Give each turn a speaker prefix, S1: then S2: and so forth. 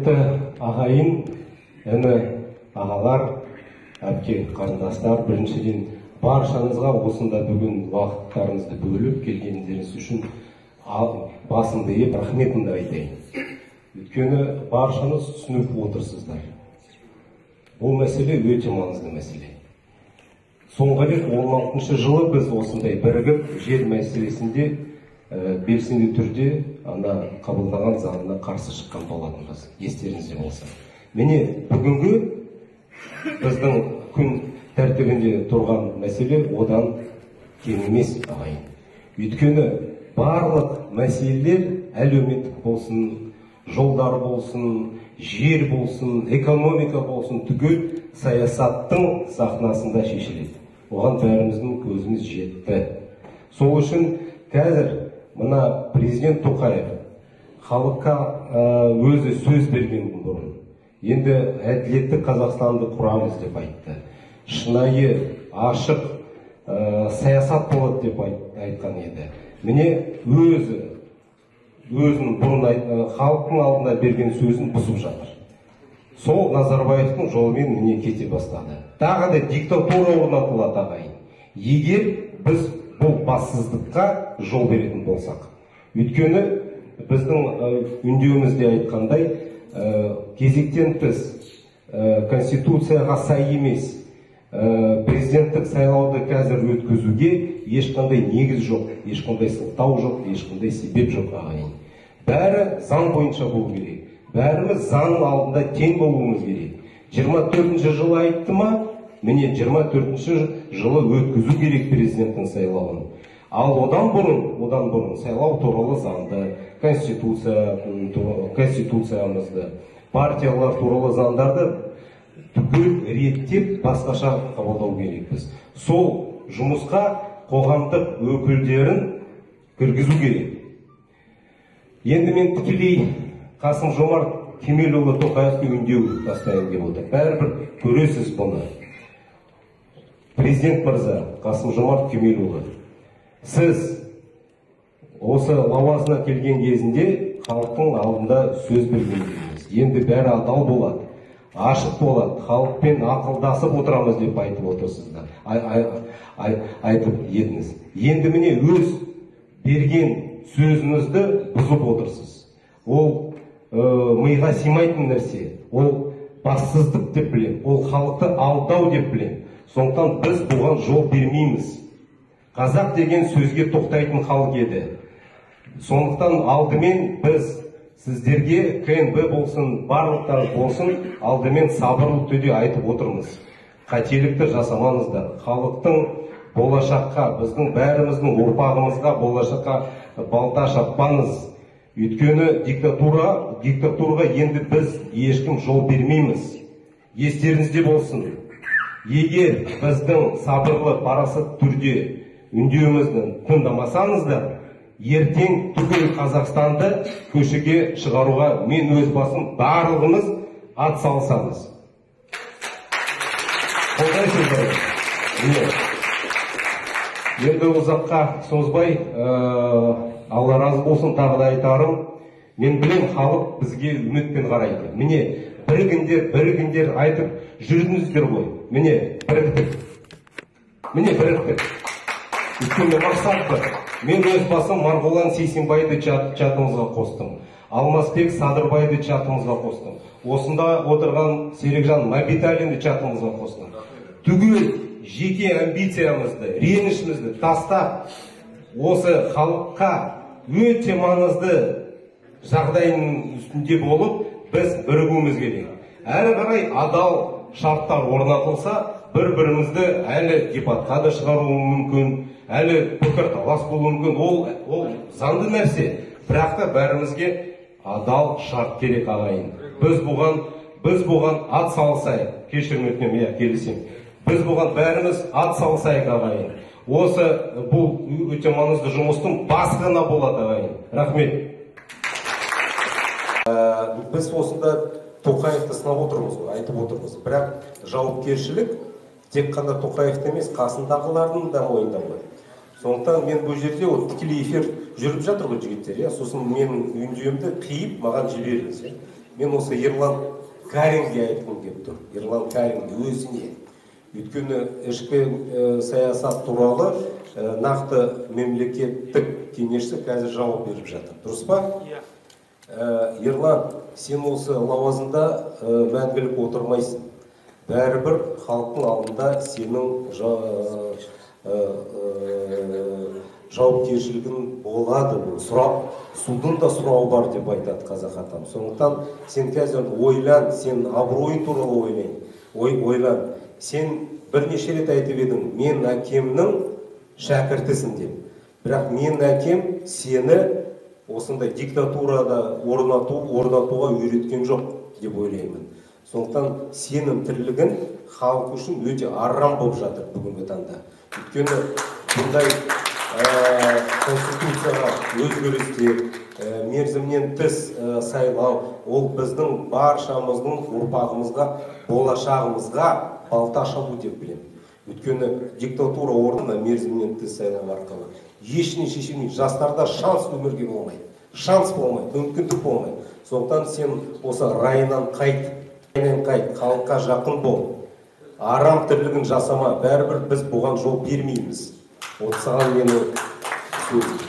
S1: құрметті ағайын, іні, ағалар, әпке, қарындастар, біріншіден баршаңызға осында бүгін уақыттарыңызды бөліп келгендеріңіз үшін басымды иіп рахметімді айтайын. Өйткені баршаңыз түсініп отырсыздар. Бұл мәселе өте маңызды мәселе. Соңғы рет 16 жылы біз осындай бірігіп жер мәселесінде белсенді түрде қабылдаған заңына қарсы шыққан болатынбыз, естеріңізде болса. Міне бүгінгі біздің күн тәртібінде тұрған мәселе одан кем емес ағайын. Өйткені барлық мәселелер әлеуметтік болсын, жолдар болсын, жер болсын, экономика болсын, түгел саясаттың сахнасында шешіледі. Оған бәріміздің көзіміз жетті. Сол үшін қазір мына президент Тоқаев халыққа өзі сөз берген бұрын. Енді әділетті Қазақстанды құрамыз деп айтты. Шынайы, ашық саясат болады деп айтқан еді. Міне өзінің бұрын халықтың алдында берген сөзін бұзып жатыр. Сол Назарбаевтың жолымен міне кете бастады. Тағы да диктатура орнатылады ағайын. Егер біз бұл бассыздыққа жол беретін болсақ. Өйткені біздің үндеуімізде айтқандай, кезектен тыс конституцияға сай емес президенттік сайлауды қазір өткізуге ешқандай негіз жоқ, ешқандай сылтау жоқ, ешқандай себеп жоқ ағайын. Бәрі заң бойынша болу керек. Бәріміз заңның алдында тең болуымыз керек. 24-ші жылы айтты ма? Міне 24-ші жылы өткізу керек президенттің сайлауын. Ал одан бұрын сайлау туралы заңды, конституциямызды, партиялар туралы заңдарды түгел реттеп басқаша қабылдау керекпіз. Сол жұмысқа қоғамдық өкілдерін кіргізу керек. Енді мен тікелей Қасым-Жомарт Кемелұлы Тоқаевты үндеу тастайын деп отыр. Бәрібір көресіз бұны. Президент мырза Қасым-Жомарт Кемелұлы, сіз осы лауазымға келген кезінде халықтың алдында сөз бергендеріңіз. Енді бәрі адал болады, ашық болады, халықпен ақылдасып отырамыз деп айтып отырсыздар. Айтып едіңіз. Енді міне өз берген сөзіңізді бұзып отырсыз. Ол миға сыймайтын нәрсе. Ол бассыздық деп білем. Ол халықты алдау деп білем. Сондықтан біз бұған жол бермейміз. Қазақ деген сөзге тоқтайтын халық еді. Сондықтан алдымен біз сіздерге КНБ болсын, барлықтар болсын, алдымен сабырлы түрде айтып отырмыз. Қателікті жасамаңыздар. Халықтың болашаққа, біздің бәріміздің ұрпағымызға болашаққа балта шаппаңыз. Өйткені диктатураға енді біз ешкім жол бермейміз. Естеріңізде болсын. Егер біздің сабырлы, парасат түрде үндеуімізді тыңдамасаңыздар, ертең түгел Қазақстанды көшеге шығаруға мен өз басым барлығымыз ат салсамыз. Қолдайсыздар. Енді ұзаққа созбай, Алла разы болсын, тағы да айтарым. Мен білем, халық бізге үмітпен қарайды. Міне, бірігіңдер айтып жүрдіңіздер ғой. Міне, біріктік. Өйткені мақсат бір. Мен өз басым Марғұлан Сейсенбайды чатымызға қостым. Алмасбек Садырбайды чатымызға қостым. Осында отырған Серікжан Мәбиталинді чатымызға қостым. Түгел жеке амбициямызды, ренішімізді тастап, осы халыққа өте маңызды жағдайының үстінде болып, біз бірігуіміз керек. Әрі қарай адал шарттар орнатылса, бір-бірімізді әлі дебатқа да шығаруы мүмкін, әлі пікірталас болуы мүмкін. Ол заңды нәрсе. Бірақ та бәрімізге адал шарт керек ағайын. Біз бұған ат салысайық. Кешірім өтінемін, келісем. Біз бұған бәріміз ат салысайық ағайын. Осы бұл өте маңызды жұмыстың басқана болады ағайын. Рахмет. Біз осында Тоқаевты сынап отырмыз, айтып отырмыз. Бірақ жауапкершілік тек қана Тоқаевты емес, қасындағылардың да мойнында ғой. Сондықтан мен бұл жерде тікелей эфир жүріп жатыр ғой жігіттер. Сосын менің үндеуімді қиып маған жіберіңіз. мен осы Ерлан Каринге айтқым келіп тұр. Ерлан Каринге өзіне. Өйткені ішкі саясат туралы нақты мемлекеттік кеңесші қазір жауап беріп жатыр. Дұрыс па? Ерлан, сен осы лауазымда мәңгілік отырмайсың. Бәрібір халықтың алдында сенің жауапкершілігін болады. Судың да сұрауы бар деп айтады қазақ атам. Сондықтан сен қазір ойлан, сен абыройың туралы ойлан. Сен бірнеше рет айтып едің, мен әкемнің шәкіртісің деп. Бірақ мен әкем сені осындай диктатурада орнатуға үйреткен жоқ деп ойлаймын. Сондықтан сенің тірлігін халық үшін өте арам болып жатыр бүгінгі таңда. Өйткені бұндай конституцияға өзгерістер, мерзімнен тыс сайлау, ол біздің баршамыздың ұрпағымызға, болашағымызға балта шабу деп білемін. Өйткені диктатура орнына мерзімнен тыс сайлау арқылы ешіне шешілмейді. Жастарда шанс өмірге болмайды. Шанс болмайды, мүмкіндік болмайды. Сондықтан сен осы райынан қайт, халыққа жақын бол. Арам тірлігін жасама, бәрібір біз бұған жол бермейміз. От саған менің сөзім.